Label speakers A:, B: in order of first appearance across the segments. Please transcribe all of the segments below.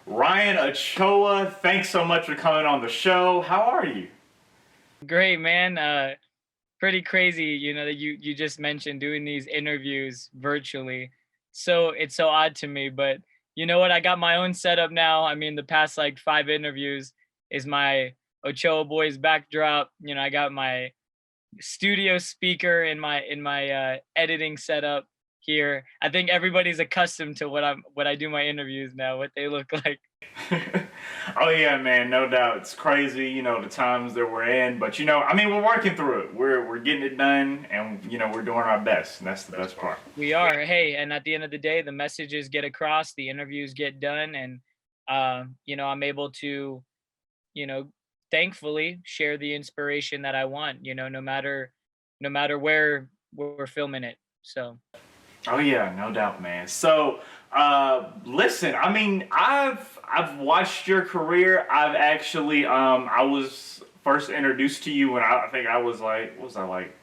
A: Ryan Ochoa, thanks so much for coming on the show. How are you?
B: Great, man. Pretty crazy, that you just mentioned doing these interviews virtually. So it's so odd to me, but you know what? I got my own setup now. I mean, the past like 5 interviews is my Ochoa Boys backdrop. I got my studio speaker in my editing setup here. I think everybody's accustomed to what I do my interviews now, what they look like.
A: Oh yeah, man, no doubt. It's crazy, the times that we're in, but we're working through it. We're getting it done, and we're doing our best, and that's the best part.
B: We are. Hey, and at the end of the day, the messages get across, the interviews get done, and I'm able to, you know, thankfully share the inspiration that I want, no matter where we're filming it. So
A: Oh yeah, no doubt, man. So, listen, I've watched your career. I've actually I was first introduced to you when I think I was like, what was I like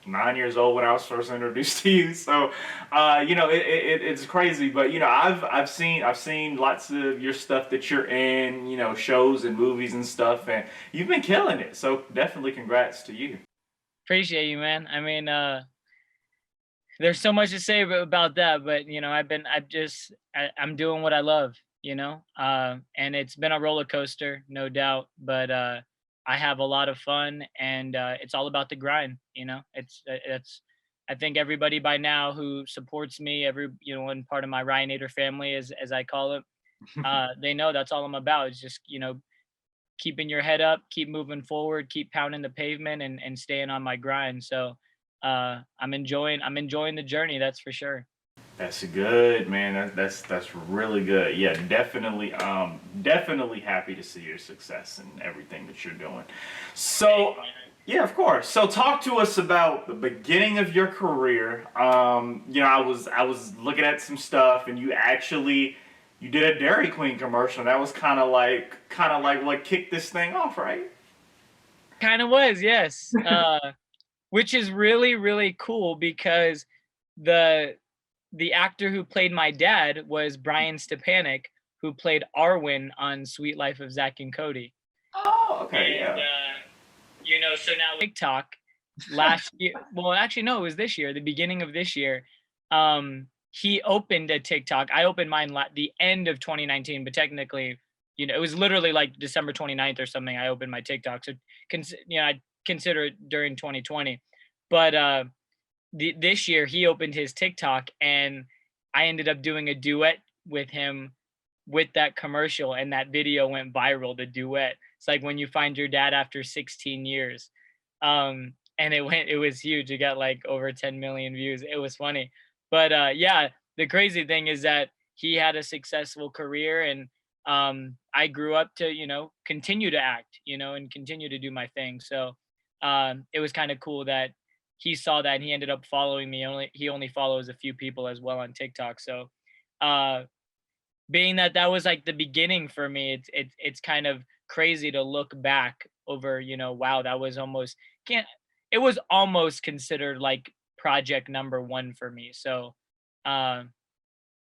A: 9 years old when I was first introduced to you. So, it's crazy, but I've seen lots of your stuff that you're in, shows and movies and stuff, and you've been killing it. So definitely, congrats to you.
B: appreciate you, man. I mean, there's so much to say about that, but I'm doing what I love, and it's been a roller coaster, no doubt, but I have a lot of fun, and it's all about the grind. It's I think everybody by now who supports me, one part of my Ryanator family, as I call it, they know that's all I'm about. Is just keeping your head up, keep moving forward, keep pounding the pavement, and staying on my grind. So I'm enjoying the journey, that's for sure.
A: That's good, man. That's really good. Yeah, definitely happy to see your success and everything that you're doing. So, yeah, of course. So, talk to us about the beginning of your career. I was looking at some stuff, and you did a Dairy Queen commercial. That was kind of like what kicked this thing off, right?
B: Kind of was, yes. Which is really, really cool because the the actor who played my dad was Brian Stepanek, who played Arwen on Sweet Life of Zach and Cody.
A: Oh, okay,
B: And
A: yeah.
B: so now TikTok last year, well, actually no, it was this year, the beginning of this year. He opened a TikTok. I opened mine the end of 2019, but technically, it was literally like December 29th or something. I opened my TikTok, so I consider it during 2020. But this year he opened his TikTok, and I ended up doing a duet with him with that commercial, and that video went viral. The duet. It's like when you find your dad after 16 years. And it was huge. It got like over 10 million views. It was funny. But yeah, the crazy thing is that he had a successful career, and I grew up to, continue to act, and continue to do my thing. So it was kind of cool that he saw that, and he ended up following me. He only follows a few people as well on TikTok. So uh being that that was like the beginning for me, it's kind of crazy to look back over, wow, that was almost can't it was almost considered like project number one for me. So um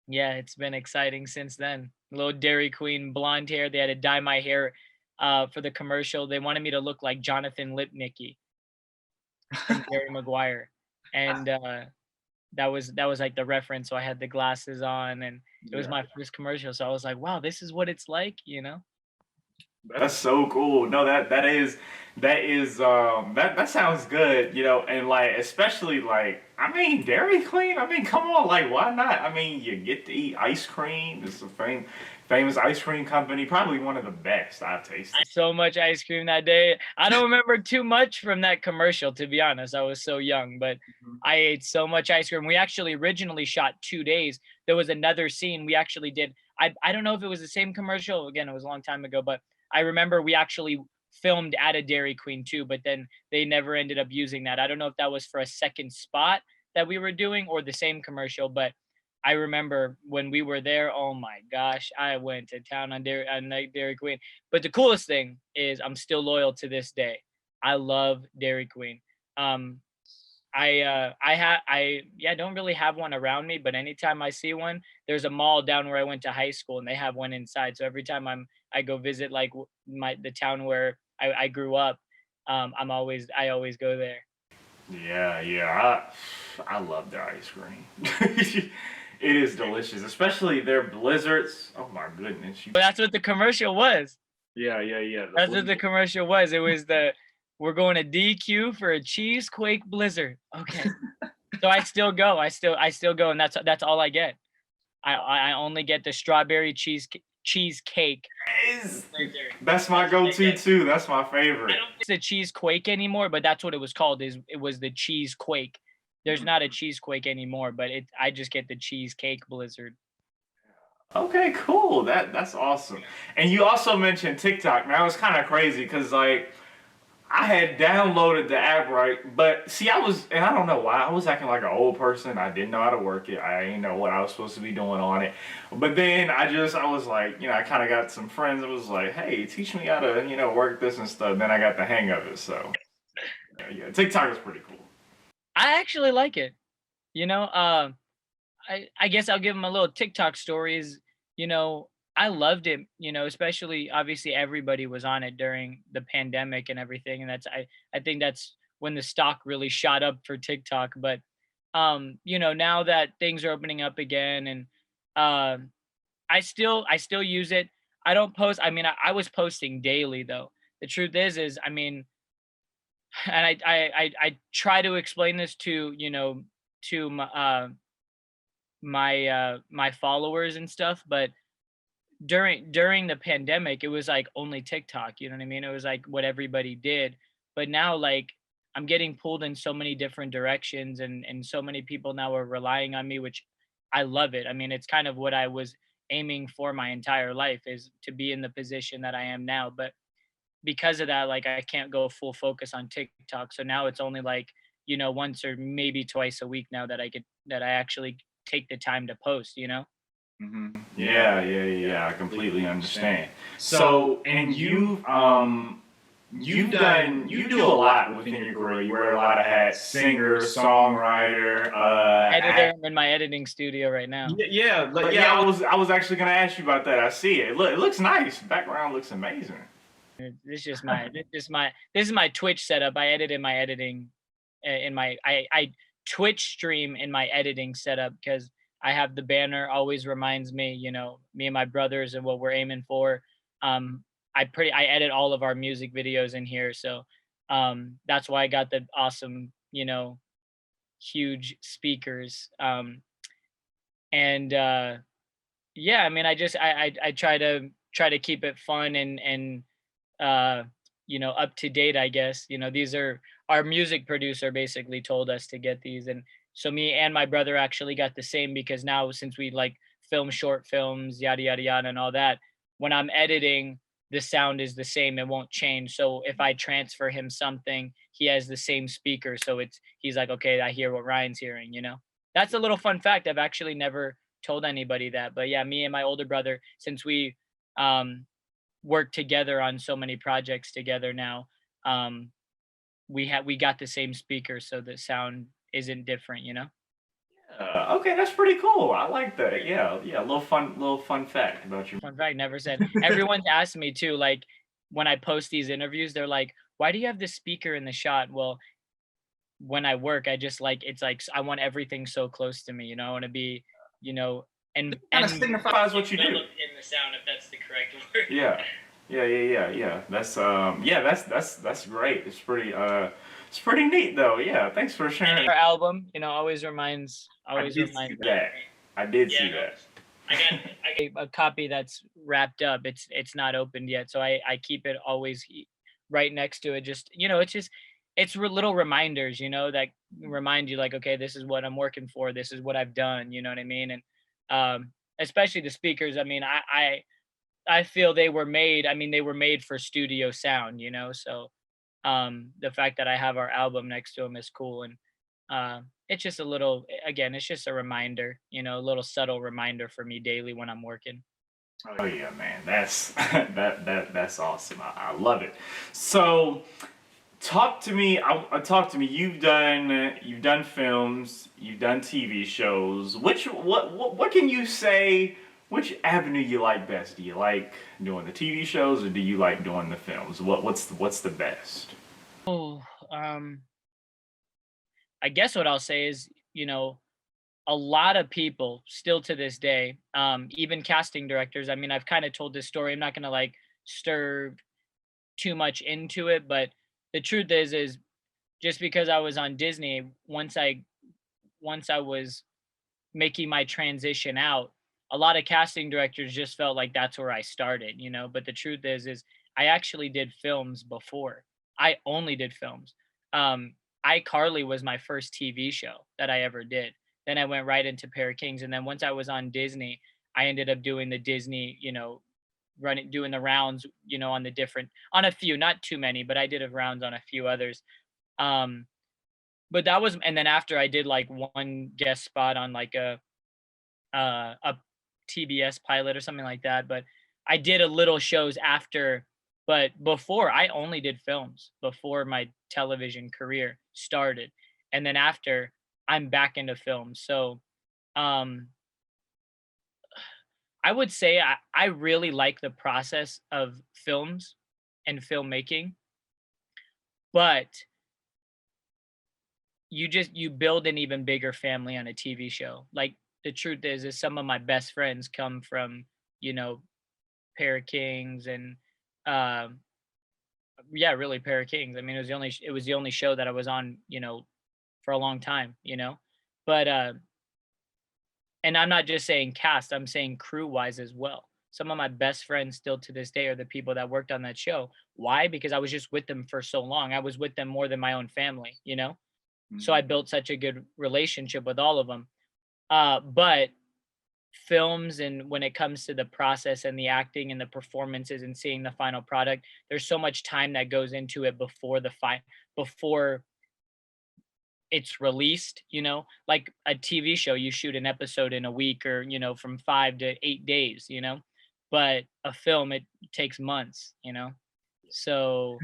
B: yeah, it's been exciting since then. Little Dairy Queen blonde hair. They had to dye my hair for the commercial. They wanted me to look like Jonathan Lipnicki from Jerry Maguire. And that was like the reference. So I had the glasses on, and it was
A: Yeah.
B: my first commercial. So I was like, wow, this is what it's like.
A: That's so cool. No, that sounds good, and like especially like Dairy Queen. Come on, like why not? You get to eat ice cream. It's a famous ice cream company, probably one of the best I've tasted.
B: So much ice cream that day. I don't remember too much from that commercial, to be honest. I was so young, but I ate so much ice cream. We actually originally shot 2 days. There was another scene we actually did. I don't know if it was the same commercial. Again, it was a long time ago, but I remember we actually filmed at a Dairy Queen too, but then they never ended up using that. I don't know if that was for a second spot that we were doing or the same commercial, but I remember when we were there, oh my gosh, I went to town on Dairy Queen. But the coolest thing is I'm still loyal to this day. I love Dairy Queen. Um, I don't really have one around me, but anytime I see one, there's a mall down where I went to high school, and they have one inside. So every time I go visit like the town where I grew up, I always go there.
A: Yeah, yeah. I love their ice cream. It is delicious, especially their blizzards. Oh my goodness.
B: But that's what the commercial was.
A: Yeah, yeah, yeah.
B: That's what the commercial was. It was we're going to DQ for a cheesequake blizzard. Okay. So I still go. I still go, and that's all I get. I only get the strawberry cheesecake.
A: Is that's my go-to too. That's my favorite.
B: I don't think it's a cheesequake anymore, but that's what it was called. It was the cheesequake. There's not a cheesequake anymore, but I just get the cheesecake blizzard.
A: Okay, cool. That's awesome. And you also mentioned TikTok. Now it's kind of crazy because like I had downloaded the app, right? But see, and I don't know why, I was acting like an old person. I didn't know how to work it. I didn't know what I was supposed to be doing on it. But then I was like, I kind of got some friends that was like, hey, teach me how to, work this and stuff. Then I got the hang of it. So, yeah, TikTok is pretty cool.
B: I actually like it. You know, I guess I'll give them a little TikTok stories. You know, I loved it. You know, especially obviously everybody was on it during the pandemic and everything, and I think that's when the stock really shot up for TikTok. But now that things are opening up again, and um, I still use it. I don't post. I mean, I was posting daily though. The truth is, I mean, and I try to explain this to to my followers and stuff, but during the pandemic, it was like only TikTok, you know what I mean? It was like what everybody did. But now like I'm getting pulled in so many different directions, and so many people now are relying on me, which I love it. I mean, it's kind of what I was aiming for my entire life, is to be in the position that I am now. But because of that, like I can't go full focus on TikTok. So now it's only like, once or maybe twice a week now that I actually take the time to post, you know?
A: Yeah, yeah, yeah. I completely understand. So, and you do a lot within your career. You wear a lot of hats: singer, songwriter,
B: Editor. I'm in my editing studio right now.
A: yeah. I was actually gonna ask you about that. I see it. It looks nice. Background looks amazing.
B: This is my Twitch setup. I edit in my editing in my I Twitch stream in my editing setup because I have the banner always reminds me, me and my brothers and what we're aiming for. Um I edit all of our music videos in here, so that's why I got the awesome, huge speakers. And yeah, I mean I try to keep it fun and uh up to date, I guess. These are our music producer basically told us to get these, and so me and my brother actually got the same, because now since we like film short films, yada yada yada and all that, when I'm editing, the sound is the same, it won't change. So if I transfer him something, he has the same speaker, so he's like, okay, I hear what Ryan's hearing. That's a little fun fact. I've actually never told anybody that, but yeah, me and my older brother, since we um work together on so many projects together now, um we got the same speaker, so the sound isn't different.
A: Okay, that's pretty cool. I like that. Yeah, yeah. Little fun fact about you.
B: Fun fact, never said. Everyone's asked me too, like when I post these interviews, they're like, why do you have this speaker in the shot? Well, when I work, I just like, it's like I want everything so close to me. I want to be, you know
A: Kind of
B: and
A: signifies what you do.
B: developed in the sound, if that's the correct word.
A: Yeah, yeah. That's great. It's pretty neat though. Yeah, thanks for sharing.
B: Our album, always
A: I did see
B: reminds me.
A: that. I did see that.
B: I got a copy that's wrapped up. It's not opened yet, so I keep it always right next to it. Just it's little reminders, that remind you like, okay, this is what I'm working for. This is what I've done. You know what I mean? And especially the speakers. I mean, I feel they were made. I mean, they were made for studio sound. So the fact that I have our album next to them is cool, and it's just a little, again, it's just a reminder, a little subtle reminder for me daily when I'm working.
A: Oh yeah, man. That's that's awesome. I love it. So Talk to me. Talk to me. You've done films. You've done TV shows. What can you say? Which avenue you like best? Do you like doing the TV shows or do you like doing the films? What's the best?
B: Oh, I guess what I'll say is, a lot of people still to this day, even casting directors. I mean, I've kind of told this story. I'm not gonna like stir too much into it, but the truth is just because I was on Disney, once I was making my transition out, a lot of casting directors just felt like that's where I started. But the truth is I actually did films before. I only did films. iCarly was my first TV show that I ever did. Then I went right into Pair of Kings, and then once I was on Disney, I ended up doing the Disney, running doing the rounds, on a few, not too many, but I did a rounds on a few others. Um, but that was, and then after I did like one guest spot on like a TBS pilot or something like that. But I did a little shows after, but before I only did films before my television career started. And then after I'm back into films. So um I would say I really like the process of films and filmmaking, but you build an even bigger family on a TV show. Like the truth is some of my best friends come from, you know, Pair of Kings and um yeah, really Pair of Kings. I mean, it was the only show that I was on, for a long time. But and I'm not just saying cast, I'm saying crew wise as well. Some of my best friends still to this day are the people that worked on that show. Why? Because I was just with them for so long. I was with them more than my own family. So I
A: Mhm.
B: built such a good relationship with all of them. But films, and when it comes to the process and the acting and the performances and seeing the final product, there's so much time that goes into it before it's released. Like a TV show, you shoot an episode in a week or, from 5 to 8 days. But a film, it takes months. So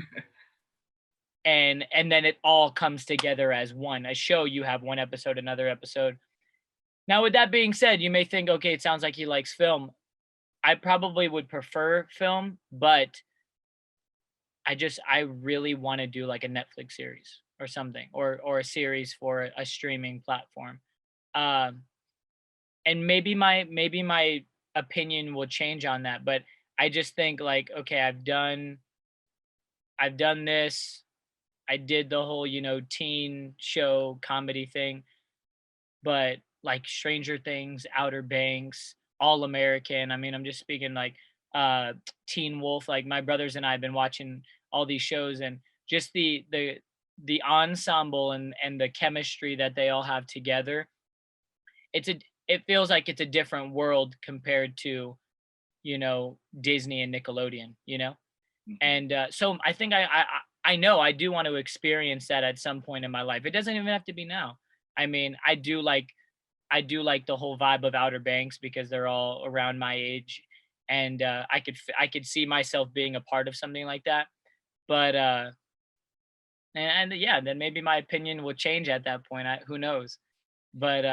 B: and then it all comes together as one. A show, you have one episode, another episode. Now, with that being said, you may think, okay, it sounds like he likes film. I probably would prefer film, but I really want to do like a Netflix series or something, or a series for a streaming platform. Um, and maybe my opinion will change on that, but I just think like, okay, I've done this. I did the whole, teen show comedy thing, but like Stranger Things, Outer Banks, All American. I mean, I'm just speaking like uh Teen Wolf. Like my brothers and I have been watching all these shows, and just the ensemble and the chemistry that they all have together. It feels like it's a different world compared to, Disney and Nickelodeon.
A: Mhm.
B: And so I think I know I do want to experience that at some point in my life. It doesn't even have to be now. I mean, I do like the whole vibe of Outer Banks because they're all around my age, and I could see myself being a part of something like that. But and yeah, then maybe my opinion will change at that point. Who knows? But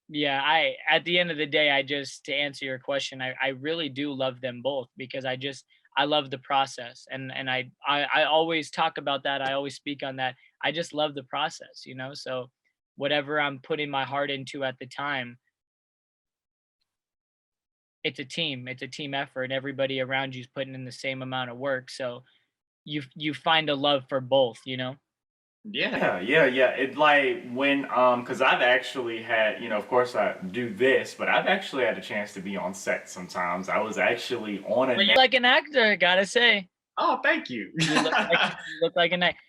B: yeah, I at the end of the day, I just to answer your question, I really do love them both because I love the process, and I always talk about that. I always speak on that. I just love the process. So whatever I'm putting my heart into at the time, it's a team. It's a team effort. Everybody around you's putting in the same amount of work. So you find a love for both.
A: Yeah, yeah, yeah. It like when because I've actually had, of course I do this, but I've actually had a chance to be on set sometimes. I was actually on a
B: But you like an actor, I gotta say.
A: Oh, thank you.
B: You look like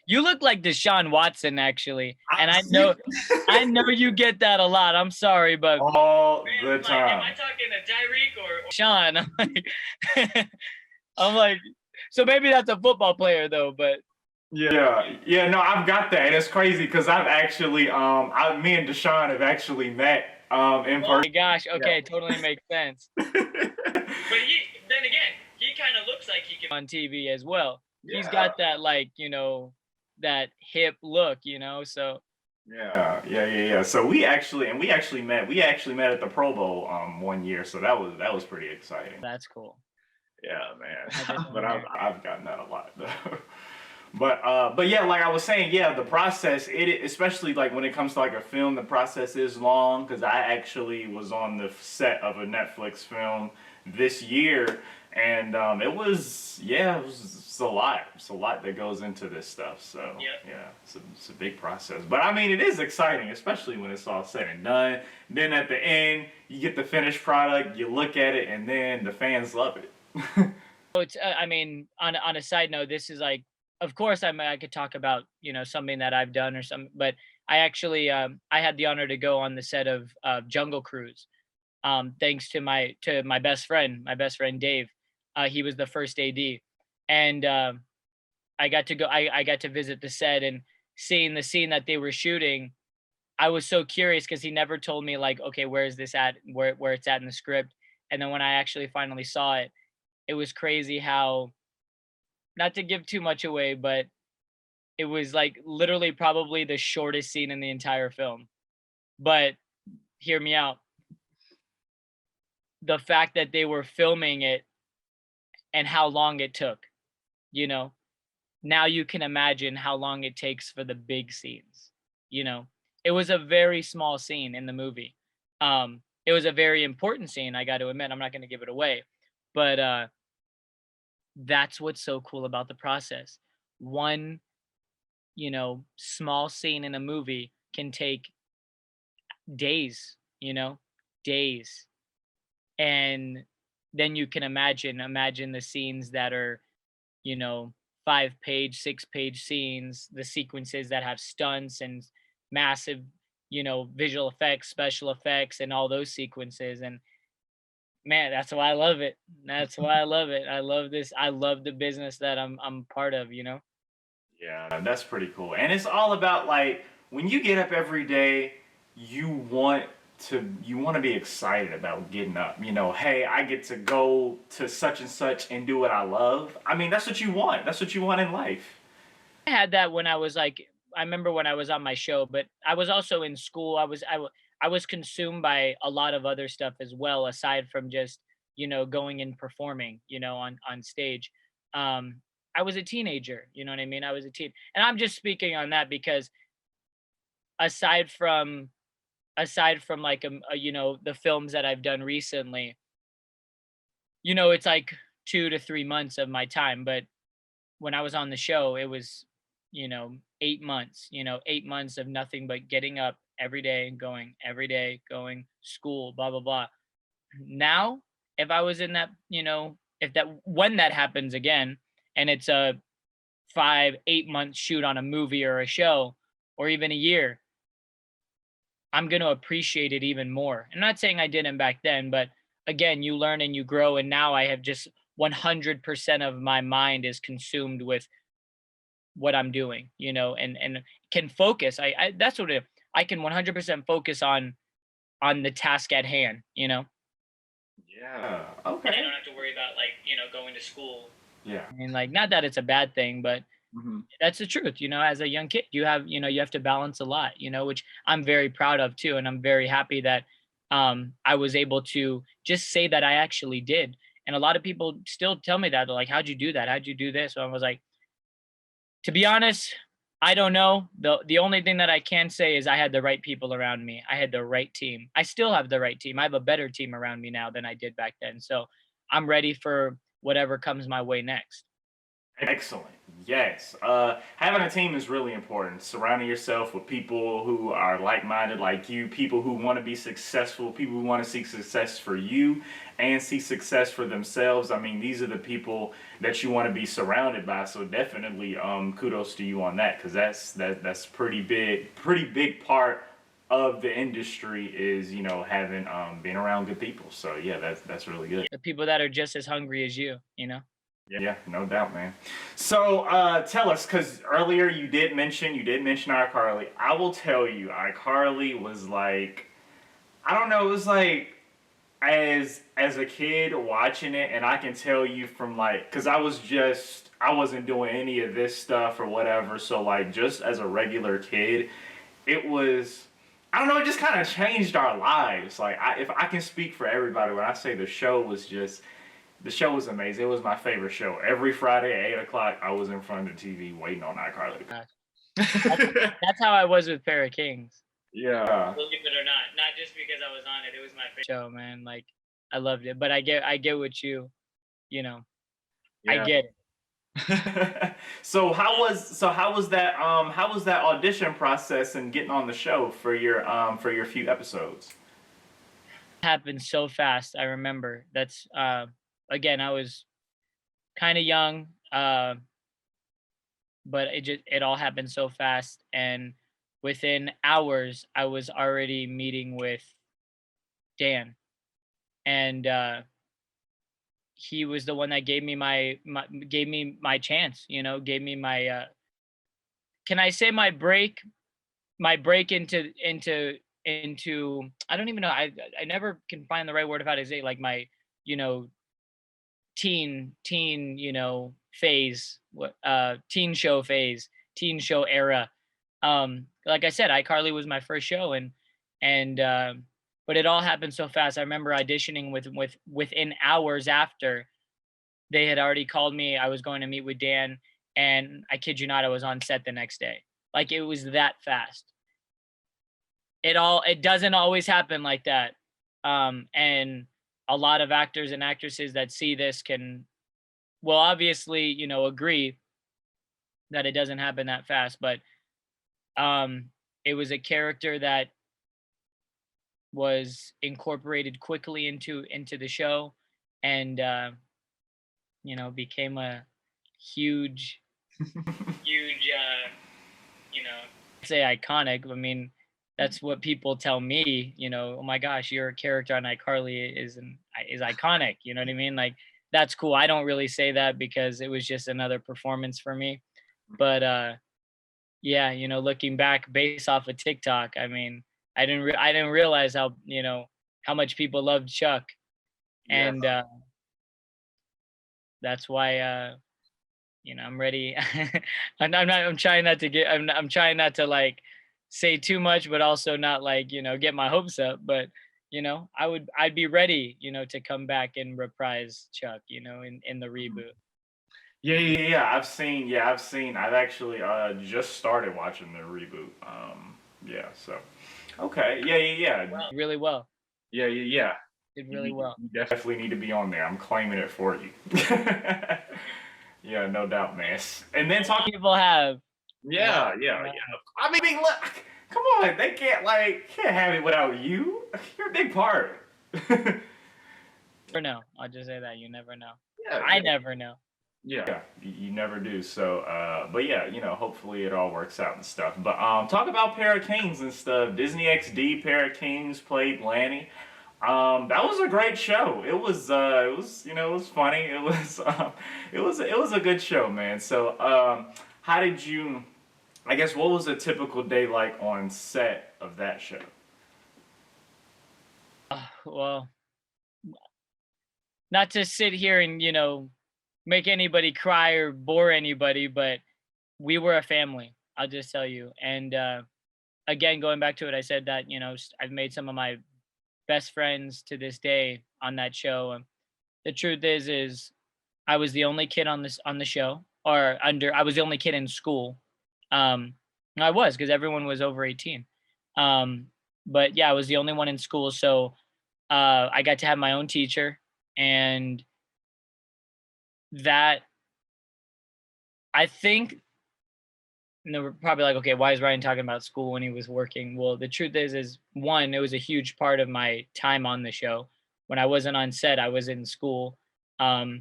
B: you look like Deshaun Watson actually.
A: I
B: And I
A: see
B: know I know you get that a lot. I'm sorry, but
A: all the
B: like, am I
A: time.
B: talking to Tyrik or Sean? I'm like, so maybe that's a football player though, but yeah.
A: Yeah, yeah, no, I've got that. And it's crazy because I've actually, me and Deshaun have actually met, in
B: Oh
A: person.
B: my gosh,
A: Yeah.
B: okay, totally makes sense. But then again, he kind of looks like he can on TV as well. he's
A: Yeah.
B: got that like, that hip look, so
A: Yeah. So we actually met at the Pro Bowl one year, so that was pretty exciting.
B: that's cool.
A: Yeah,
B: I've
A: man.
B: been
A: But
B: down
A: I've
B: there.
A: I've gotten that a lot though. But yeah, like I was saying, yeah, the process, especially like when it comes to like a film, the process is long because I actually was on the set of a Netflix film this year, and it's a lot. It's a lot that goes into this stuff. So
B: Yep.
A: yeah, it's a big process. But I mean, it is exciting, especially when it's all said and done. Then at the end, you get the finished product, you look at it, and then the fans love it.
B: So it's I mean, on a side note, this is like, of course, I could talk about something that I've done or something, but I actually I had the honor to go on the set of Jungle Cruise, thanks to my best friend Dave. He was the first AD, and I got to go. I got to visit the set and seeing the scene that they were shooting. I was so curious because he never told me like, okay, where is this at, where it's at in the script. And then when I actually finally saw it, it was crazy how, not to give too much away, but it was like literally probably the shortest scene in the entire film. But hear me out. The fact that they were filming it and how long it took, you know, now you can imagine how long it takes for the big scenes. You know, it was a very small scene in the movie. It was a very important scene, I got to admit. I'm not going to give it away, but that's what's so cool about the process. One, small scene in a movie can take days, days. And then you can imagine the scenes that are, you know, 5-page, 6-page scenes, the sequences that have stunts and massive, visual effects, special effects, and all those sequences. And man, that's why I love it. That's why I love it. I love this. I love the business that I'm part of.
A: Yeah, that's pretty cool. And it's all about like when you get up every day, you want you want to be excited about getting up. Hey, I get to go to such and such and do what I love. I mean, that's what you want. That's what you want in life.
B: I had that when I was like, I remember when I was on my show, but I was also in school. I was consumed by a lot of other stuff as well, aside from just going and performing, on stage. Um, I was a teenager. You know what I mean? I was a teen, and I'm just speaking on that because aside from like the films that I've done recently, it's like 2 to 3 months of my time, but when I was on the show, it was, 8 months, 8 months of nothing but getting up every day, going school, blah, blah, blah. Now, if I was in that, if that, when that happens again, and it's a 5, 8 month shoot on a movie or a show, or even a year, I'm going to appreciate it even more. I'm not saying I didn't back then, but again, you learn and you grow. And now I have just 100% of my mind is consumed with what I'm doing, and can focus. I that's what I can 100% focus on the task at hand.
A: Yeah.
B: And I
A: Okay.
B: don't have to worry about like, going to school.
A: Yeah.
B: And like, not that it's a bad thing, but
A: Hmm.
B: that's the truth. As a young kid, you have to balance a lot, which I'm very proud of too. And I'm very happy that I was able to just say that I actually did. And a lot of people still tell me that. They're like, how'd you do that? How'd you do this? So I was like, to be honest, I don't know. The only thing that I can say is I had the right people around me. I had the right team. I still have the right team. I have a better team around me now than I did back then. So I'm ready for whatever comes my way next.
A: Excellent. Yes. Having a team is really important. Surrounding yourself with people who are like-minded like you, people who want to be successful, people who want to seek success for you and see success for themselves. I mean, these are the people that you want to be surrounded by. So definitely, kudos to you on that because that's pretty big part of the industry is having being around good people. So yeah, that's really good.
B: The people that are just as hungry as you.
A: Yeah, no doubt, man. So, tell us, because earlier you did mention iCarly. I will tell you, iCarly was like, I don't know, it was like as a kid watching it, and I can tell you from like, because I wasn't doing any of this stuff or whatever. So like just as a regular kid, it was, I don't know, it just kind of changed our lives. Like if I can speak for everybody when I say the show was amazing. It was my favorite show. Every Friday at 8 o'clock, I was in front of the TV waiting on iCarly.
B: That's how I was with Pair of Kings.
A: Yeah.
B: Believe it or not just because I was on it. It was my favorite show, man. Like I loved it. But I get what you know. Yeah. I get it.
A: So how was that audition process and getting on the show for your few episodes?
B: It happened so fast. I remember. That's again, I was kind of young, but it all happened so fast, and within hours I was already meeting with Dan, and he was the one that gave me my chance, gave me my can I say my break into I don't even know, I never can find the right word of how to say, like, my you know teen phase, teen show phase, teen show era. Like I said, iCarly was my first show, and but it all happened so fast. I remember auditioning within hours after they had already called me. I was going to meet with Dan, and I kid you not, I was on set the next day. Like, it was that fast. It doesn't always happen like that. And a lot of actors and actresses that see this will obviously, agree that it doesn't happen that fast. But it was a character that was incorporated quickly into the show, and became a huge huge say iconic. I mean, that's what people tell me, oh my gosh, your character on iCarly is iconic. You know what I mean? Like, that's cool. I don't really say that because it was just another performance for me. But yeah, looking back based off of TikTok, I mean, I didn't realize how much people loved Chuck. And that's why I'm ready. I'm trying not to like say too much, but also not like, get my hopes up. But I'd be ready, to come back and reprise Chuck, in the reboot.
A: Yeah. I've actually just started watching the reboot. Yeah. So, okay. Yeah.
B: Well, really well.
A: Yeah.
B: Did really well.
A: You definitely need to be on there. I'm claiming it for you. Yeah, no doubt, man. And then talking.
B: People have.
A: Yeah. I mean, look, come on, they can't have it without you. You're a big part.
B: Never know. I'll just say that you never know. Yeah, I never know.
A: Yeah, you never do. So, but yeah, hopefully it all works out and stuff. But talk about Pair of Kings and stuff. Disney XD Pair of Kings played Lanny. That was a great show. It was funny. It was a good show, man. So, how did you? I guess what was a typical day like on set of that show?
B: Well, not to sit here and make anybody cry or bore anybody, but we were a family. I'll just tell you. And again, going back to it, I said that I've made some of my best friends to this day on that show. The truth is I was the only kid on the show, I was the only kid in school. I was, because everyone was over 18. But yeah, I was the only one in school, so I got to have my own teacher, and that, I think, and they were probably like, okay, why is Ryan talking about school when he was working? Well, the truth is one, it was a huge part of my time on the show. When I wasn't on set, I was in school. I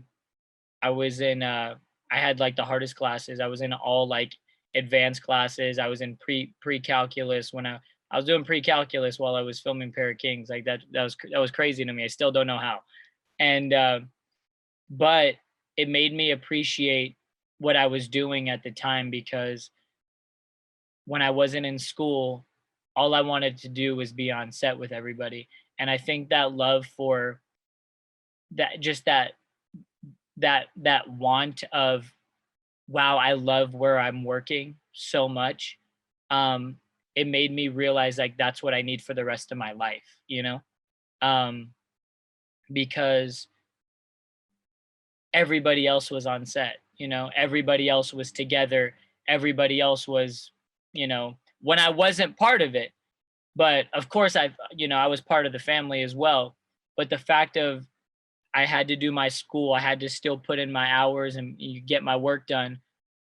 B: was in, I had like the hardest classes. I was in all like advanced classes. I was in pre-calculus when I was doing pre-calculus while I was filming Pair of Kings. Like that was crazy to me. I still don't know how. And, but it made me appreciate what I was doing at the time, because when I wasn't in school, all I wanted to do was be on set with everybody. And I think that love for that, just that want of wow, I love where I'm working so much. Um, it made me realize like that's what I need for the rest of my life, you know? Um, because everybody else was on set, you know, everybody else was together, everybody else was, you know, when I wasn't part of it. But of course I was part of the family as well. But the fact of I had to do my school, I had to still put in my hours and you get my work done.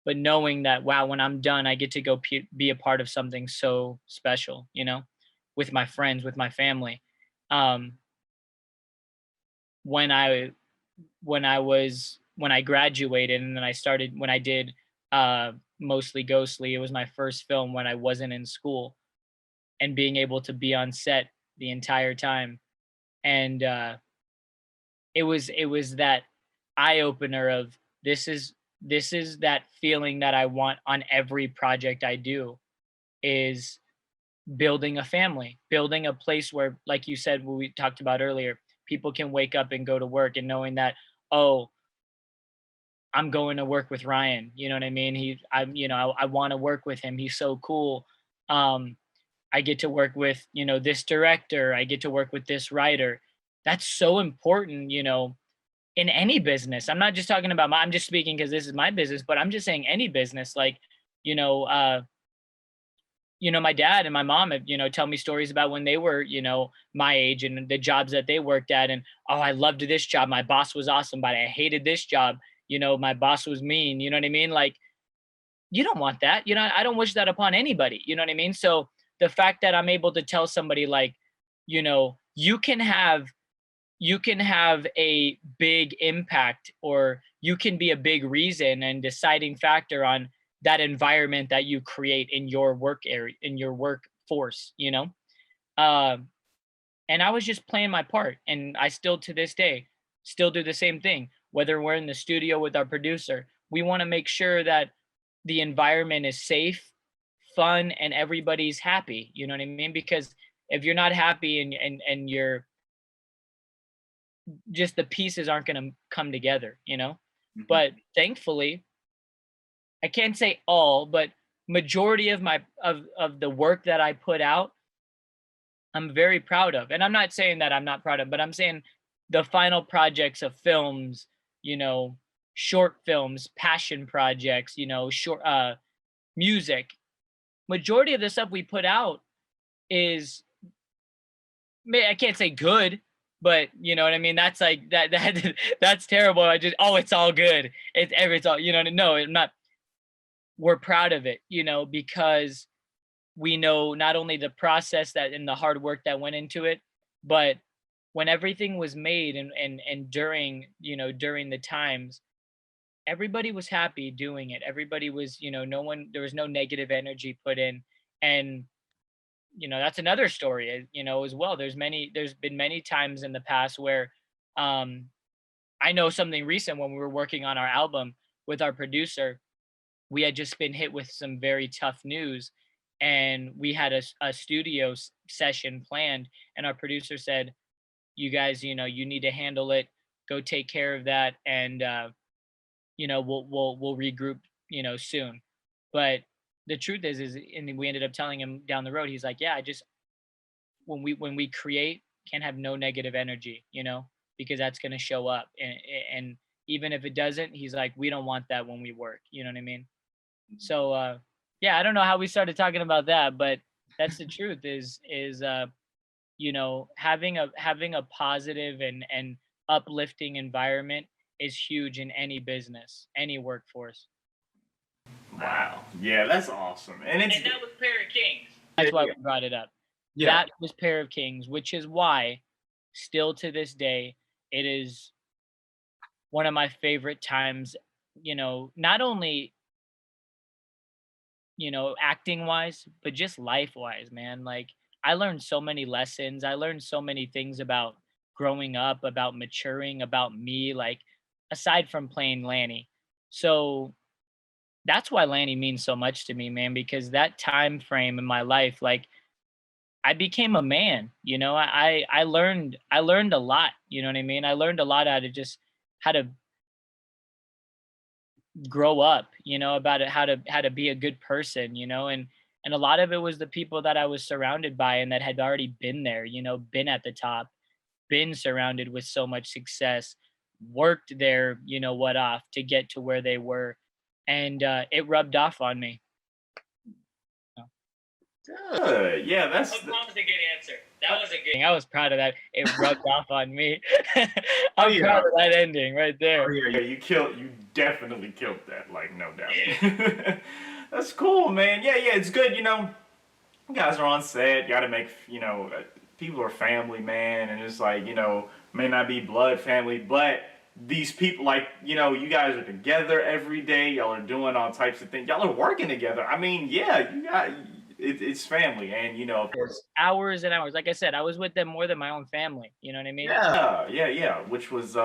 B: But knowing that, wow, when I'm done, I get to go be a part of something so special, you know, with my friends, with my family. Um, when I when I graduated and then I started when I did mostly Ghostly, it was my first film when I wasn't in school and being able to be on set the entire time. And it was that eye opener of this is that feeling that I want on every project I do is building a family, building a place where, like you said, what we talked about earlier, people can wake up and go to work and knowing that, oh, I'm going to work with Ryan. You know what I mean? I want to work with him. He's so cool. Um, I get to work with, this director. I get to work with this writer. That's so important, in any business. I'm not just talking about I'm just speaking because this is my business, but I'm just saying any business. Like, you know, uh, my dad and my mom have, tell me stories about when they were, my age and the jobs that they worked at. And, oh, I loved this job. My boss was awesome, but I hated this job. My boss was mean. You know what I mean? Like, you don't want that. I don't wish that upon anybody. You know what I mean? So the fact that I'm able to tell somebody like, you can have a big impact or you can be a big reason and deciding factor on that environment that you create in your work area, in your workforce, um, and I was just playing my part and I still to this day still do the same thing. Whether we're in the studio with our producer, we want to make sure that the environment is safe, fun, and everybody's happy, you know what I mean? Because if you're not happy and you're just the pieces aren't going to come together.
A: Mhm.
B: But thankfully, I can't say all, but majority of my of the work that I put out, I'm very proud of. And I'm not saying that I'm not proud of, but I'm saying the final projects of films, you know, short films, passion projects, short music. Majority of the stuff we put out is I can't say good, but you know what I mean. That's like that that's terrible. It's all good. It's all no, I'm not. We're proud of it, because we know not only the process that and the hard work that went into it, but when everything was made and during during the times, everybody was happy doing it. Everybody was no one there was no negative energy put in, and that's another story as well. There's been many times in the past where um I know something recent when we were working on our album with our producer, we had just been hit with some very tough news and we had a studio session planned and our producer said, you guys, you need to handle it, go take care of that, and we'll regroup soon. But the truth is and we ended up telling him down the road, he's like, yeah, I just when we create, can't have no negative energy, because that's going to show up, and even if it doesn't, he's like, we don't want that when we work, you know what I mean? So yeah, I don't know how we started talking about that, but that's the truth is having a positive and uplifting environment is huge in any business, any workforce.
A: Wow. Yeah, that's awesome. And it's
B: And that was Pair of Kings.
C: Yeah,
B: That's why
C: yeah,
B: we brought it up.
C: yeah.
B: That was Pair of Kings, which is why still to this day it is one of my favorite times, not only, acting wise, but just life wise, man. Like I learned so many lessons. I learned so many things about growing up, about maturing, about me, like aside from playing Lanny. So that's why Lanny means so much to me, man, because that time frame in my life, like I became a man, I learned a lot, you know what I mean? I learned a lot how to grow up, about it, how to be a good person, and a lot of it was the people that I was surrounded by and that had already been there, been at the top, been surrounded with so much success, worked their, what off to get to where they were, and it rubbed off on me.
A: Good. Yeah,
B: That was a good answer. That was a good. I was proud of that. It rubbed off on me. I'm proud of that ending right there.
A: Oh, yeah, you definitely killed that, like, no doubt. That's cool, man. Yeah, it's good, you guys are on set, you gotta make, people are family, man, and it's like, may not be blood family, but these people, like, you guys are together every day, y'all are doing all types of things, y'all are working together. I mean, yeah, it's family, and, of course.
B: Hours and hours. Like I said, I was with them more than my own family. You know what I mean?
A: Yeah. Which was,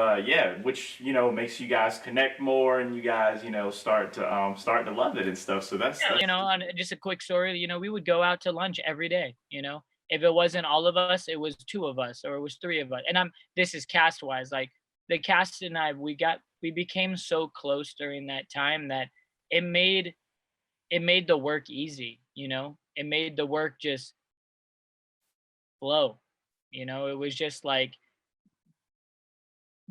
A: which, makes you guys connect more, and you guys, start to love it and stuff. So that's.
B: On just a quick story, we would go out to lunch every day, if it wasn't all of us, it was two of us or it was three of us. And this is cast wise, like the cast and I, we became so close during that time that it made the work easy, it made the work just flow. It was just like,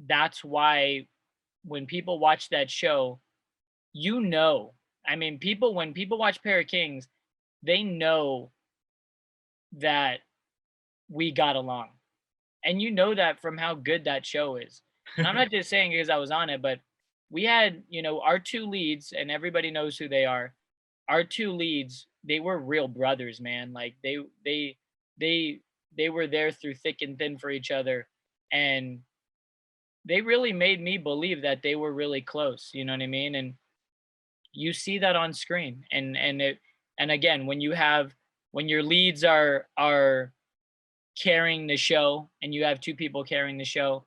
B: that's why when people watch that show, I mean, when people watch Pair of Kings, they know that we got along. And that from how good that show is. And I'm not just saying because I was on it, but we had, our two leads, and everybody knows who they are. Our two leads, they were real brothers, man. Like they were there through thick and thin for each other, and they really made me believe that they were really close, you know what I mean? And you see that on screen, and again, when your leads are carrying the show, and you have two people carrying the show,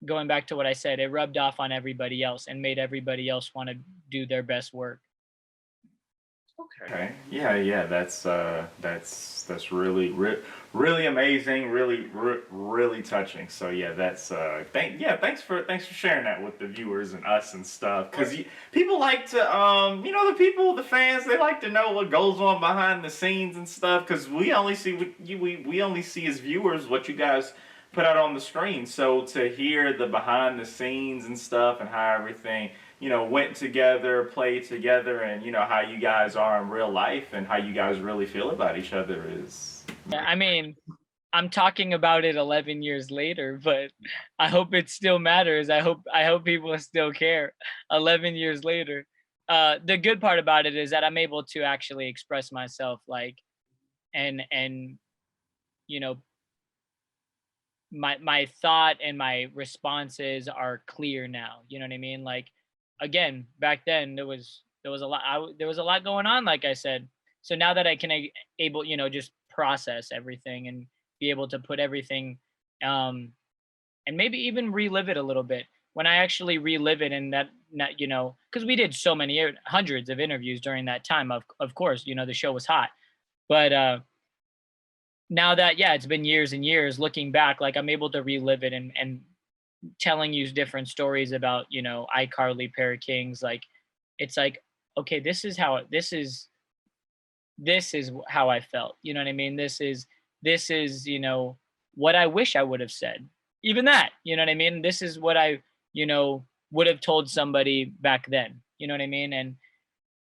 B: going back to what I said, it rubbed off on everybody else and made everybody else want to do their best work.
A: Okay. Yeah. That's really really amazing. Really touching. So yeah, that's thanks for sharing that with the viewers and us and stuff. Because people like to the fans, they like to know what goes on behind the scenes and stuff. Because we only see we only see as viewers what you guys put out on the screen. So to hear the behind the scenes and stuff, and how everything went together, played together, and how you guys are in real life and how you guys really feel about each other is.
B: I mean, I'm talking about it 11 years later, but I hope it still matters. I hope people still care 11 years later. The good part about it is that I'm able to actually express myself, like, and my thought and my responses are clear now. You know what I mean? Like, again, back then there was a lot there was a lot going on, like I said. So now that I can able just process everything and be able to put everything and maybe even relive it a little bit, when I actually relive it, and that because we did so many hundreds of interviews during that time, of course, the show was hot, but now that it's been years and years, looking back, like, I'm able to relive it and telling you different stories about iCarly, Pair of Kings. Like, it's like, okay, this is how I felt. You know what I mean? This is what I wish I would have said. Even that, you know what I mean? This is what I would have told somebody back then. You know what I mean?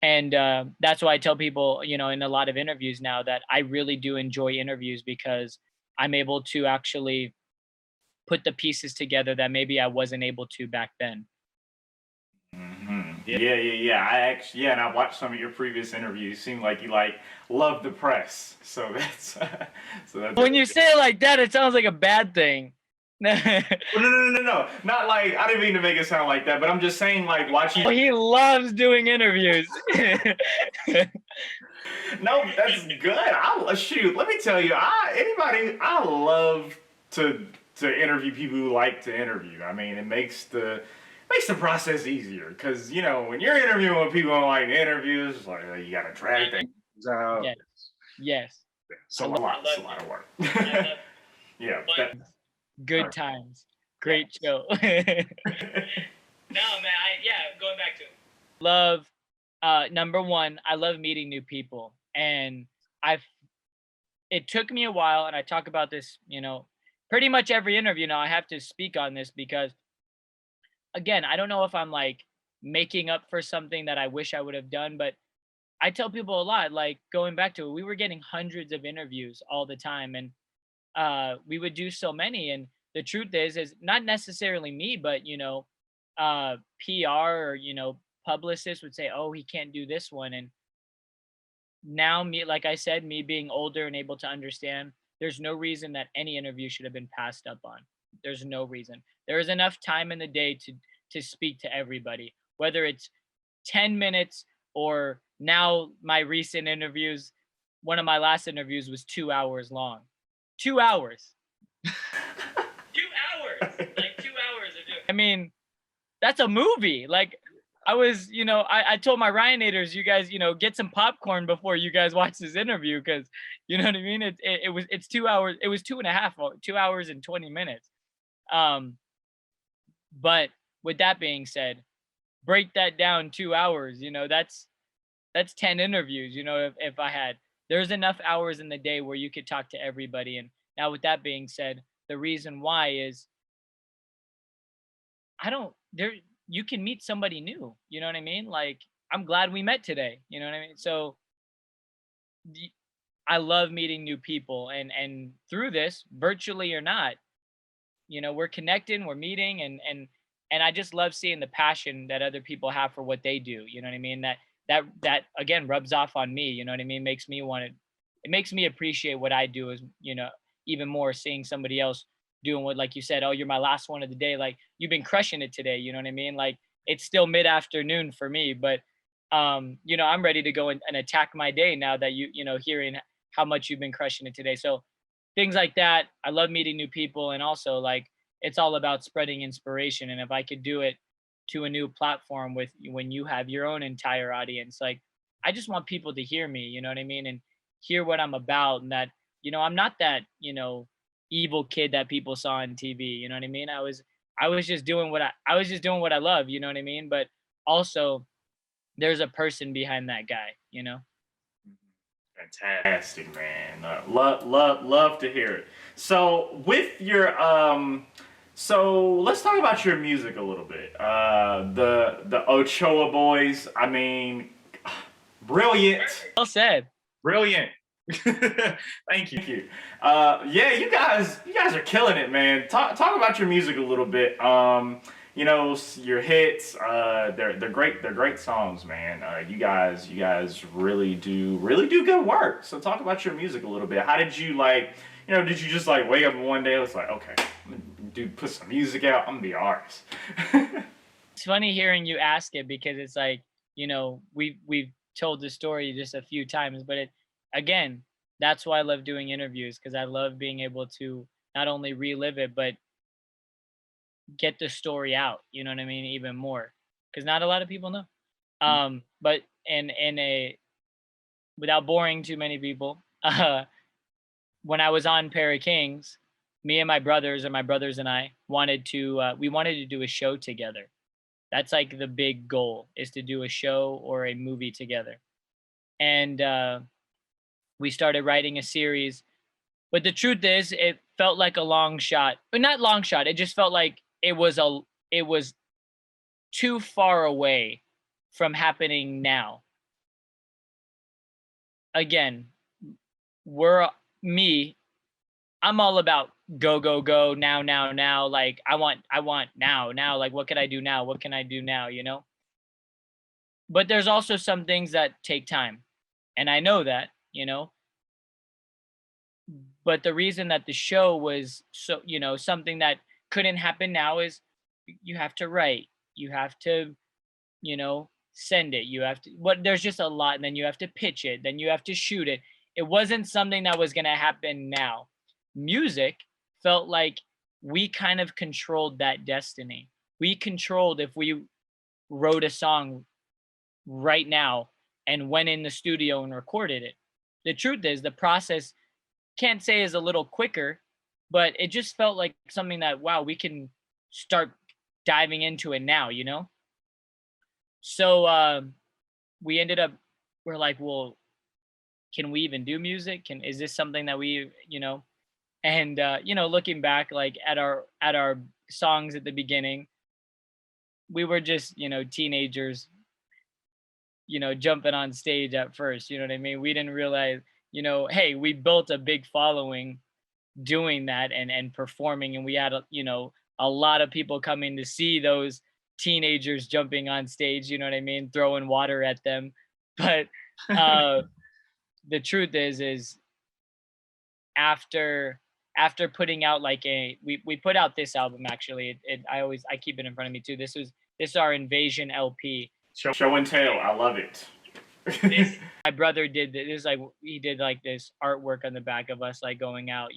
B: And that's why I tell people, in a lot of interviews now, that I really do enjoy interviews, because I'm able to actually put the pieces together that maybe I wasn't able to back then.
A: Mm-hmm. Yeah. And I watched some of your previous interviews. Seemed like you love the press. So that's
B: When you say it like that, it sounds like a bad thing.
A: No. Not like, I didn't mean to make it sound like that, but I'm just saying, like, watching.
B: Oh, he loves doing interviews.
A: No, that's good. Shoot, let me tell you, I love to interview people who like to interview. I mean, it makes the process easier, because when you're interviewing with people who don't like interviews, it's like, you gotta track things out.
B: Yes.
A: It's a lot of work. Yeah.
B: Good times. Great show. No, man. Going back to it. Love number one, I love meeting new people. And I've it took me a while, and I talk about this, pretty much every interview now. I have to speak on this because again, I don't know if I'm like making up for something that I wish I would have done, but I tell people a lot, like going back to it, we were getting hundreds of interviews all the time, and we would do so many. And the truth is not necessarily me, but PR or publicists would say, "Oh, he can't do this one." And now, me, like I said, me being older and able to understand, there's no reason that any interview should have been passed up on. There's no reason. There is enough time in the day to speak to everybody, whether it's 10 minutes or now my recent interviews. One of my last interviews was 2 hours long. 2 hours. 2 hours. Like 2 hours of doing. I mean, that's a movie. Like I was, I told my Ryanators, you guys, get some popcorn before you guys watch this interview, because you know what I mean. It's 2 hours. It was 2.5, 2 hours and 20 minutes. But with that being said, break that down 2 hours. That's 10 interviews. If I had, there's enough hours in the day where you could talk to everybody. And now with that being said, the reason why is I don't there you can meet somebody new, you know what I mean? Like I'm glad we met today, you know what I mean? So y- I love meeting new people, and through this, virtually or not, we're connecting, we're meeting, and I just love seeing the passion that other people have for what they do, you know what I mean? That again rubs off on me, you know what I mean? Makes me want to It makes me appreciate what I do, is even more, seeing somebody else doing what, like you said, oh, you're my last one of the day, like you've been crushing it today, you know what I mean? Like it's still mid-afternoon for me, but I'm ready to go and attack my day now that hearing how much you've been crushing it today. So things like that, I love meeting new people, and also like it's all about spreading inspiration. And if I could do it to a new platform with when you have your own entire audience, like I just want people to hear me, you know what I mean? And hear what I'm about, and that I'm not that evil kid that people saw on TV, you know what I mean? I was just doing I was just doing what I love, you know what I mean? But also there's a person behind that guy.
A: Fantastic, man. Love to hear it. So with your so let's talk about your music a little bit. The Ochoa boys. I mean, brilliant,
B: Well said.
A: brilliant. Thank you. Yeah, you guys are killing it, man. Talk about your music a little bit. Your hits. They're great. They're great songs, man. You guys really do good work. So talk about your music a little bit. How did you like? Did you just like wake up one day and it's like, okay, I'm gonna put some music out. I'm gonna be an artist.
B: It's funny hearing you ask it, because it's like, we've told the story just a few times, but again, that's why I love doing interviews, because I love being able to not only relive it, but get the story out, you know what I mean, even more, because not a lot of people know. But in a without boring too many people, when I was on Para Kings, me and my brothers, or my brothers and I, we wanted to do a show together. That's like the big goal, is to do a show or a movie together. And we started writing a series. But the truth is, it felt like a long shot, but not long shot. It just felt like it was too far away from happening now. Again, we're me. I'm all about go go go now now now. Like I want now now. Like what can I do now? What can I do now? But there's also some things that take time, and I know that. But the reason that the show was so something that couldn't happen now is you have to write, you have to send it, you have to what there's just a lot, and then you have to pitch it, then you have to shoot it. It wasn't something that was going to happen now. Music felt like we kind of controlled that destiny. We controlled if we wrote a song right now and went in the studio and recorded it. The truth is, the process, can't say is a little quicker, but it just felt like something that, wow, we can start diving into it now. So we ended up, we're like, well, can we even do music? Is this something that we, and looking back like at our songs at the beginning, we were just, teenagers, jumping on stage at first, you know what I mean? We didn't realize, hey, we built a big following doing that and performing, and we had a lot of people coming to see those teenagers jumping on stage, you know what I mean, throwing water at them. But uh the truth is after putting out like we put out this album actually, I keep it in front of me too. This is our Invasion LP.
A: Show and tell. I love it.
B: This my brother did this, like he did like this artwork on the back of us like going out,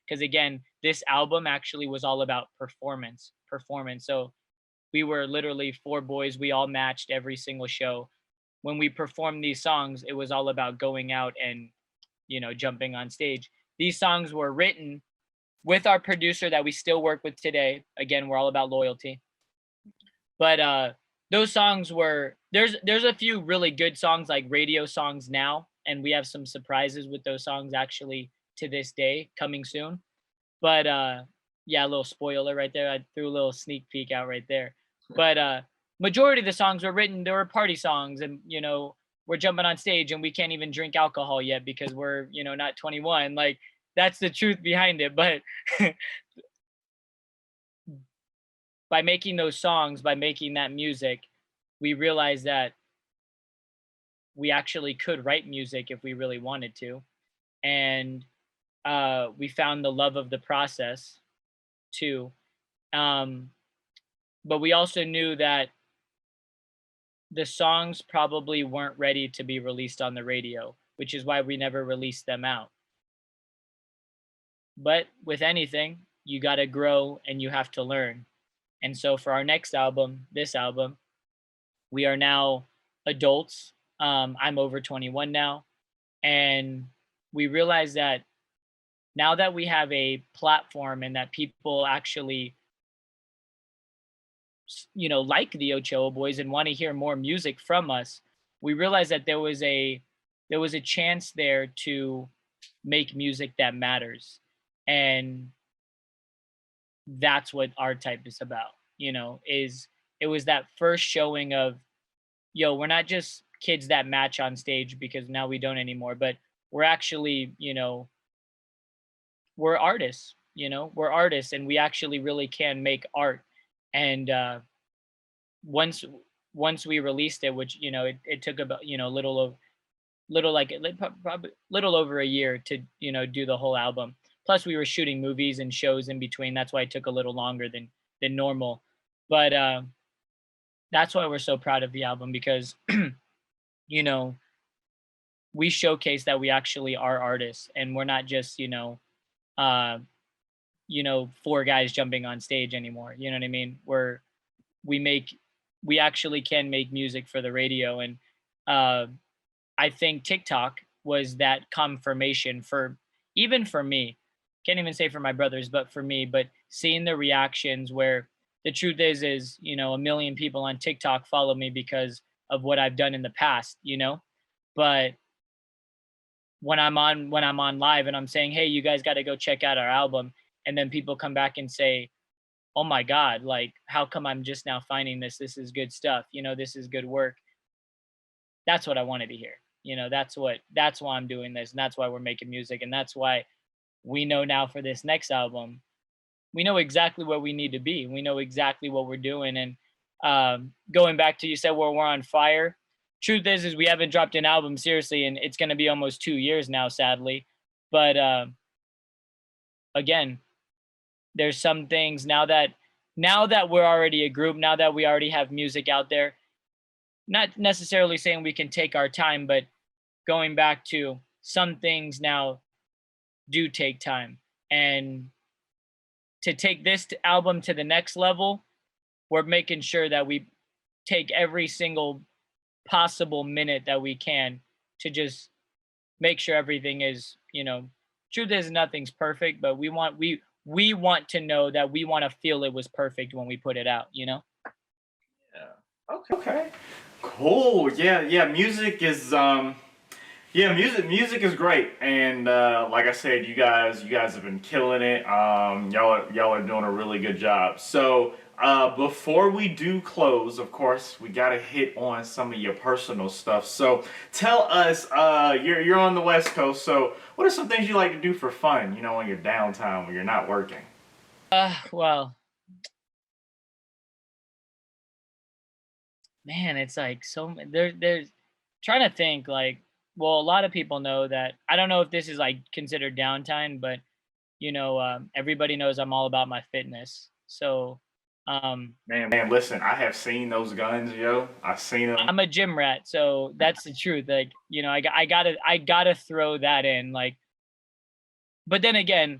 B: because again, this album actually was all about performance. So we were literally four boys, we all matched every single show. When we performed these songs, it was all about going out and jumping on stage. These songs were written with our producer that we still work with today. Again, we're all about loyalty. But those songs were, there's a few really good songs like radio songs now, and we have some surprises with those songs actually to this day coming soon. But yeah, a little spoiler right there. I threw a little sneak peek out right there. But majority of the songs were written, they were party songs, and we're jumping on stage and we can't even drink alcohol yet because we're not 21. Like, that's the truth behind it. But by making those songs, by making that music, we realized that we actually could write music if we really wanted to. And we found the love of the process too. Um, but we also knew that the songs probably weren't ready to be released on the radio, which is why we never released them out. But with anything, you got to grow and you have to learn. And so for our next album, this album, we are now adults. I'm over 21 now. And we realize that now that we have a platform and that people actually, like the Ochoa Boys and want to hear more music from us, we realized that there was a chance there to make music that matters. And that's what our type is about, is it was that first showing of, yo, we're not just kids that match on stage because now we don't anymore, but we're actually, we're artists, we're artists and we actually really can make art. And once once we released it, which it took about probably little over a year to do the whole album. Plus we were shooting movies and shows in between. That's why it took a little longer than normal. But that's why we're so proud of the album, because you know we showcase that we actually are artists and we're not just uh four guys jumping on stage anymore. You know what I mean? We make we actually can make music for the radio. And uh I think TikTok was that confirmation for, even for me, can't even say for my brothers, but for me, but seeing the reactions where the truth is, a million people on TikTok follow me because of what I've done in the past. But when I'm on live and I'm saying, hey, you guys got to go check out our album, and then people come back and say, oh my God, like, how come I'm just now finding this? This is good stuff. This is good work. That's what I wanted to hear. That's why I'm doing this. And that's why we're making music. And that's why we know now for this next album, we know exactly where we need to be. We know exactly what we're doing. And going back to, you said, where we're on fire. Truth is we haven't dropped an album seriously, and it's going to be almost 2 years now, sadly. But again, there's some things now that we're already a group, now that we already have music out there, not necessarily saying we can take our time, but going back to some things now do take time. And to take this album to the next level, we're making sure that we take every single possible minute that we can to just make sure everything is, truth is nothing's perfect, but we want to know that we want to feel it was perfect when we put it out.
A: Yeah. Okay. Cool. Yeah, yeah. Music is great, and like I said, you guys have been killing it. Y'all are doing a really good job. So before we do close, of course, we gotta hit on some of your personal stuff. So tell us, you're on the West Coast. So what are some things you like to do for fun? You know, on your downtime when you're not working.
B: Well, man, it's like there's trying to think like, well, a lot of people know that. I don't know if this is like considered downtime, but everybody knows I'm all about my fitness. So, um,
A: Man, listen, I have seen those guns, yo. I've seen them.
B: I'm a gym rat, so that's the truth. Like, I gotta throw that in. Like, but then again,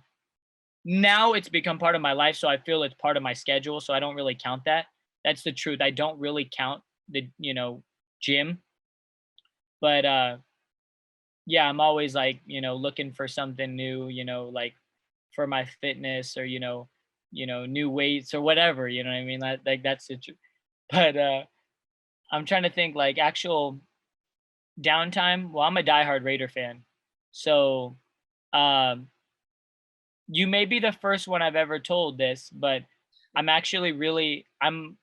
B: now it's become part of my life, so I feel it's part of my schedule. So I don't really count that. That's the truth. I don't really count the gym, but yeah, I'm always like looking for something new. Like for my fitness or new weights or whatever. You know what I mean? Like that's the truth. But I'm trying to think like actual downtime. Well, I'm a diehard Raider fan, so um, you may be the first one I've ever told this, but I'm actually really I'm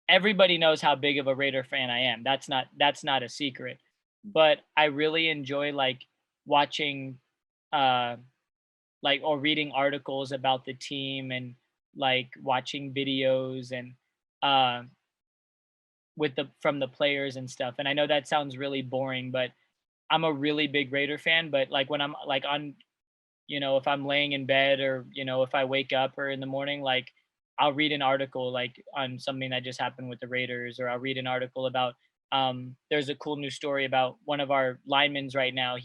B: everybody knows how big of a Raider fan I am. That's not a secret. But I really enjoy like watching uh like or reading articles about the team and like watching videos and uh with the from the players and stuff. And I know that sounds really boring, but I'm a really big Raider fan, but like when I'm like on if I'm laying in bed or, if I wake up or in the morning, like I'll read an article like on something that just happened with the Raiders, or I'll read an article about there's a cool new story about one of our linemen right now.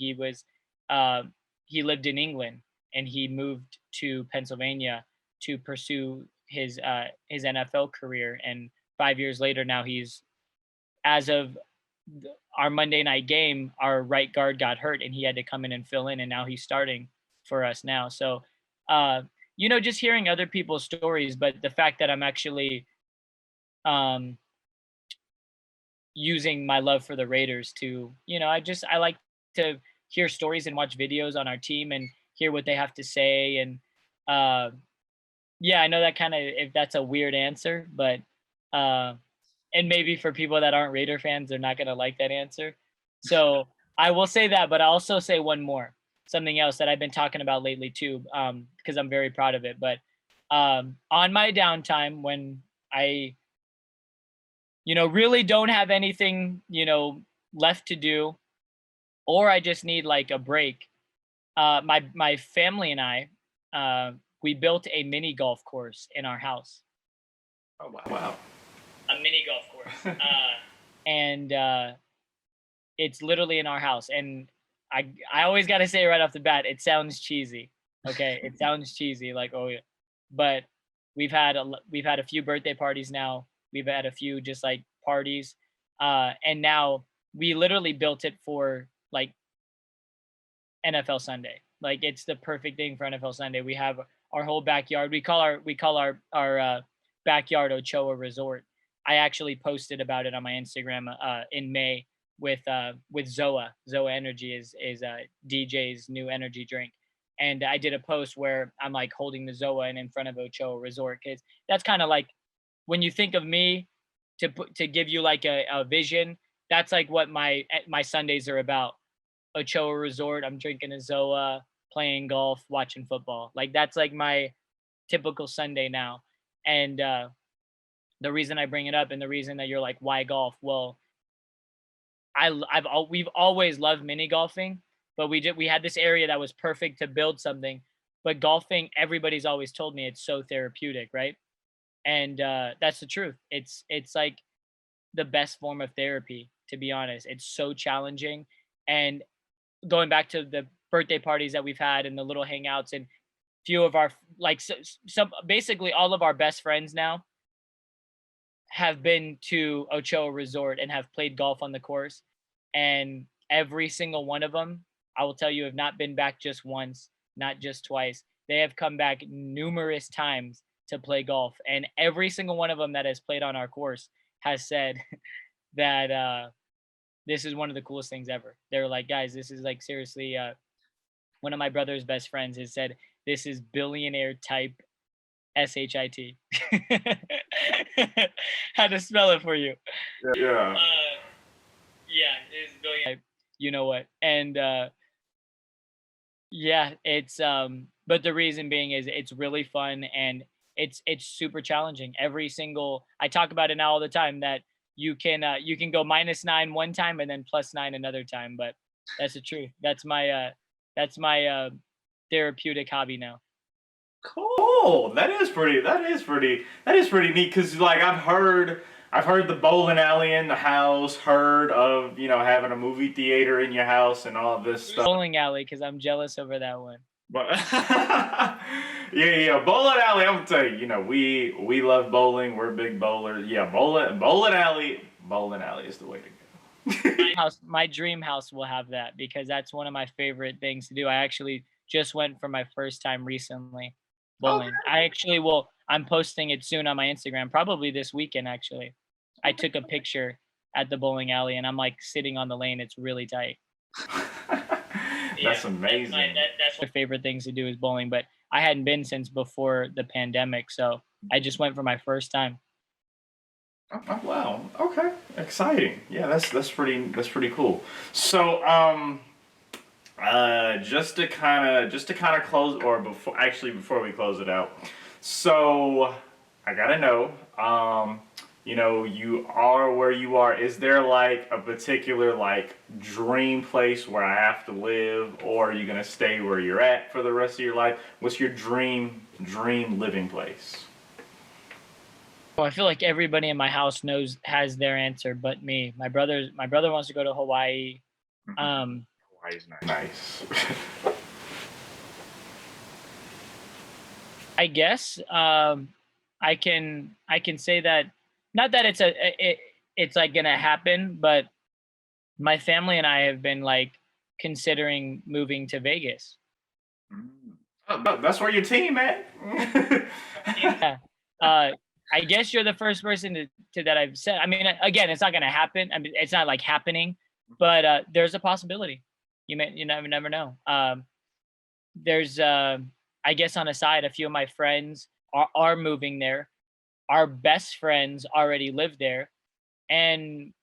B: Uh he lived in England and he moved to Pennsylvania to pursue his NFL career, and 5 years later now he's as of our Monday night game, our right guard got hurt and he had to come in and fill in, and now he's starting for us now. So, uh, just hearing other people's stories, but the fact that I'm actually um, using my love for the Raiders to, I like to hear stories and watch videos on our team and hear what they have to say. And uh, yeah, I know that kind of if that's a weird answer, but uh, and maybe for people that aren't Raider fans, they're not gonna like that answer. So I will say that, but I also say one more, something else that I've been talking about lately too, because I'm very proud of it. But on my downtime when I, really don't have anything, left to do, or I just need like a break, my family and I, we built a mini golf course in our house.
A: Oh wow.
B: A mini golf course. And it's literally in our house. And I always got to say right off the bat, it sounds cheesy. Okay, it sounds cheesy, like oh yeah, but we've had a few birthday parties now. We've had a few just like parties, and now we literally built it for like NFL Sunday. Like it's the perfect thing for NFL Sunday. We have our whole backyard. We call our backyard Ochoa Resort. I actually posted about it on my Instagram in May with Zoa. Zoa Energy is DJ's new energy drink, and I did a post where I'm like holding the Zoa and in front of Ochoa Resort, because that's kind of like when you think of me to give you like a vision. That's like what my Sundays are about. Ochoa Resort. I'm drinking a Zoa, playing golf, watching football. Like that's like my typical Sunday now. And the reason I bring it up and the reason that you're like, why golf? Well, we've always loved mini golfing, but we had this area that was perfect to build something. But golfing, everybody's always told me it's so therapeutic, right? And that's the truth. It's like the best form of therapy, to be honest. It's so challenging, and going back to the birthday parties that we've had and the little hangouts, and few of our like some basically all of our best friends now have been to Ochoa Resort and have played golf on the course, and every single one of them, I will tell you, have not been back just once, not just twice. They have come back numerous times to play golf, and every single one of them that has played on our course has said that this is one of the coolest things ever. They're like, guys, this is like seriously. One of my brother's best friends has said this is billionaire type shit. Had to spell it for you.
A: Yeah.
B: Yeah, it's billionaire. You know what? And yeah, it's but the reason being is it's really fun and it's super challenging. Every single I talk about it now all the time that you can go -9 one time and then +9 another time, but that's the truth. That's my therapeutic hobby now.
A: Cool. That is pretty neat. Cause like I've heard the bowling alley in the house. Heard of having a movie theater in your house and all this stuff.
B: Bowling alley because I'm jealous over that one.
A: But yeah, bowling alley. I'm gonna tell you, we love bowling. We're big bowlers. Yeah, bowling alley is the way to go.
B: My dream house will have that because that's one of my favorite things to do. I actually just went for my first time recently bowling. I'm posting it soon on my Instagram, probably this weekend actually. I took a picture at the bowling alley and I'm like sitting on the lane. It's really tight.
A: That's amazing.
B: That's my favorite things to do is bowling, but I hadn't been since before the pandemic, so I just went for my first time.
A: Oh, wow. Okay. Exciting. Yeah, that's pretty cool. So, just to kind of close, or before we close it out. So, I gotta know. You are where you are. Is there like a particular like dream place where I have to live, or are you gonna stay where you're at for the rest of your life? What's your dream living place?
B: Well, I feel like everybody in my house has their answer, but me. My brother wants to go to Hawaii.
A: Hawaii's nice.
B: I guess I can say that not that it's like gonna happen, but my family and I have been like considering moving to Vegas.
A: Oh, that's where your team at.
B: Yeah. I guess you're the first person to that I've said. I mean, again, it's not gonna happen. I mean, it's not like happening, but there's a possibility. You never know. There's I guess on a side, a few of my friends are moving there. Our best friends already live there, and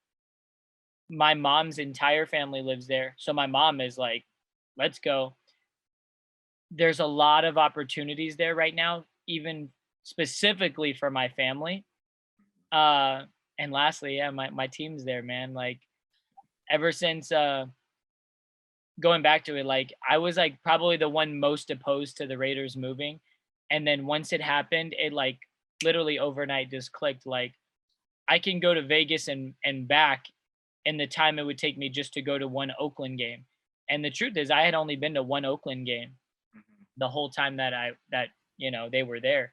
B: my mom's entire family lives there. So my mom is like, "Let's go." There's a lot of opportunities there right now, even specifically for my family. And lastly, yeah, my team's there, man. Like ever since going back to it, like I was like probably the one most opposed to the Raiders moving. And then once it happened, it like literally overnight just clicked. Like I can go to Vegas and back in the time it would take me just to go to one Oakland game. And the truth is I had only been to one Oakland game the whole time that they were there.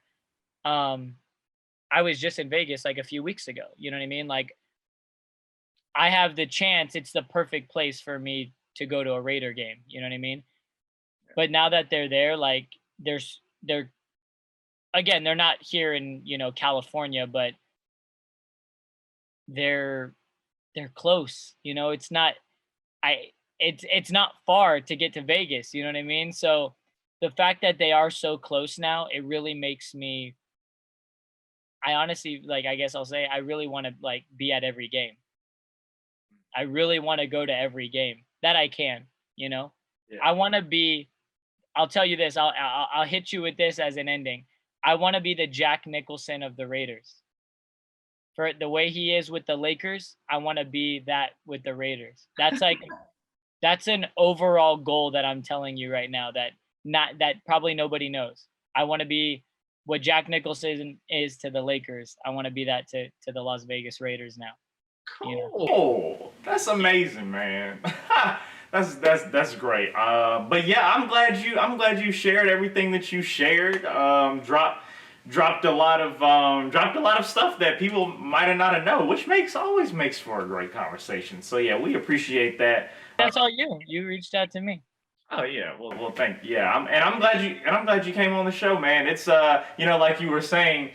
B: I was just in Vegas like a few weeks ago. You know what I mean? Like I have the chance. It's the perfect place for me to go to a Raider game. You know what I mean? But now that they're there, like they're again, they're not here in, California, but they're close. It's not far to get to Vegas, you know what I mean? So the fact that they are so close now, it really makes me I honestly like I guess I'll say I really want to like be at every game. I really want to go to every game that I can, you know?
A: Yeah.
B: I want to be I'll tell you this. I'll hit you with this as an ending. I want to be the Jack Nicholson of the Raiders. For the way he is with the Lakers, I want to be that with the Raiders. That's an overall goal that I'm telling you right now that probably nobody knows. I want to be what Jack Nicholson is to the Lakers. I want to be that to the Las Vegas Raiders now.
A: Cool. That's amazing, man. That's great. But yeah, I'm glad you shared everything that you shared. Dropped a lot of stuff that people might have not have known, which always makes for a great conversation. So yeah, we appreciate that.
B: That's all you. You reached out to me.
A: Oh yeah, well, thank you. Yeah, I'm glad you came on the show, man. It's like you were saying,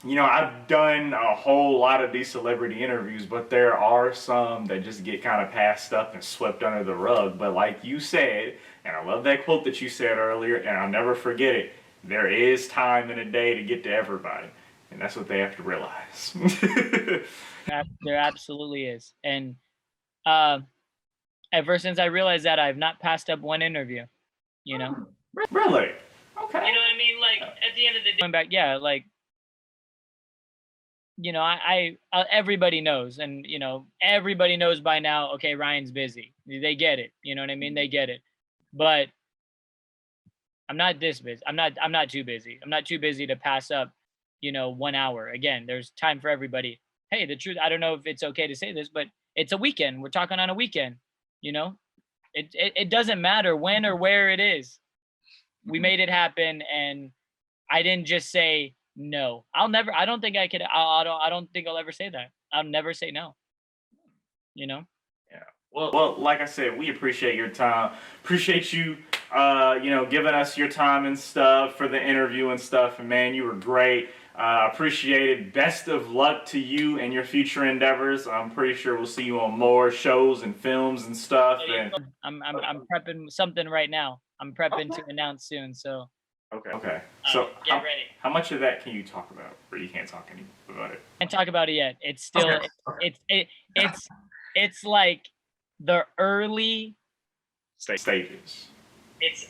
A: I've done a whole lot of these celebrity interviews, but there are some that just get kind of passed up and swept under the rug. But like you said, and I love that quote that you said earlier, and I'll never forget it, there is time in a day to get to everybody. And that's what they have to realize.
B: There absolutely is. And ever since I realized that, I've not passed up one interview, you know?
A: Really? Okay.
B: You know what I mean? Like, at the end of the day, going back, yeah, like, I everybody knows, and everybody knows by now. Okay, Ryan's busy. They get it. You know what I mean? They get it. But I'm not this busy. I'm not too busy. I'm not too busy to pass up, 1 hour. Again, there's time for everybody. Hey, the truth. I don't know if it's okay to say this, but it's a weekend. We're talking on a weekend. You know, it doesn't matter when or where it is. We made it happen, and I didn't just say no. I don't think I could. I don't think I'll ever say that. I'll never say no. Yeah.
A: Well, like I said, we appreciate your time. Appreciate you, giving us your time and stuff for the interview and stuff. And man, you were great. Appreciate it. Best of luck to you and your future endeavors. I'm pretty sure we'll see you on more shows and films and stuff. And
B: I'm prepping something right now. I'm prepping to announce soon. So.
A: Okay. So
B: get ready.
A: How much of that can you talk about, or you can't talk any about it?
B: Can't talk about it yet. It's still it's like the early
A: stages.
B: It's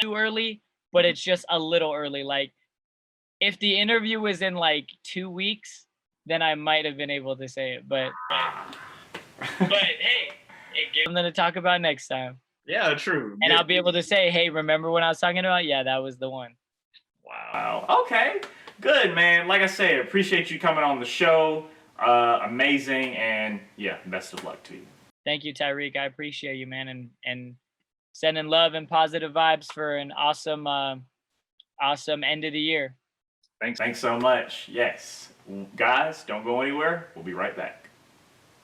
B: too early, but it's just a little early. Like, if the interview was in like 2 weeks, then I might have been able to say it. But hey, it gives something to talk about next time.
A: Yeah, true.
B: And I'll be able to say, hey, remember when I was talking about? Yeah, that was the one.
A: Wow. Okay. Good, man. Like I said, appreciate you coming on the show. Amazing. And yeah, best of luck to you.
B: Thank you, Tyrik. I appreciate you, man. And sending love and positive vibes for an awesome end of the year.
A: Thanks so much. Yes. Guys, don't go anywhere. We'll be right back.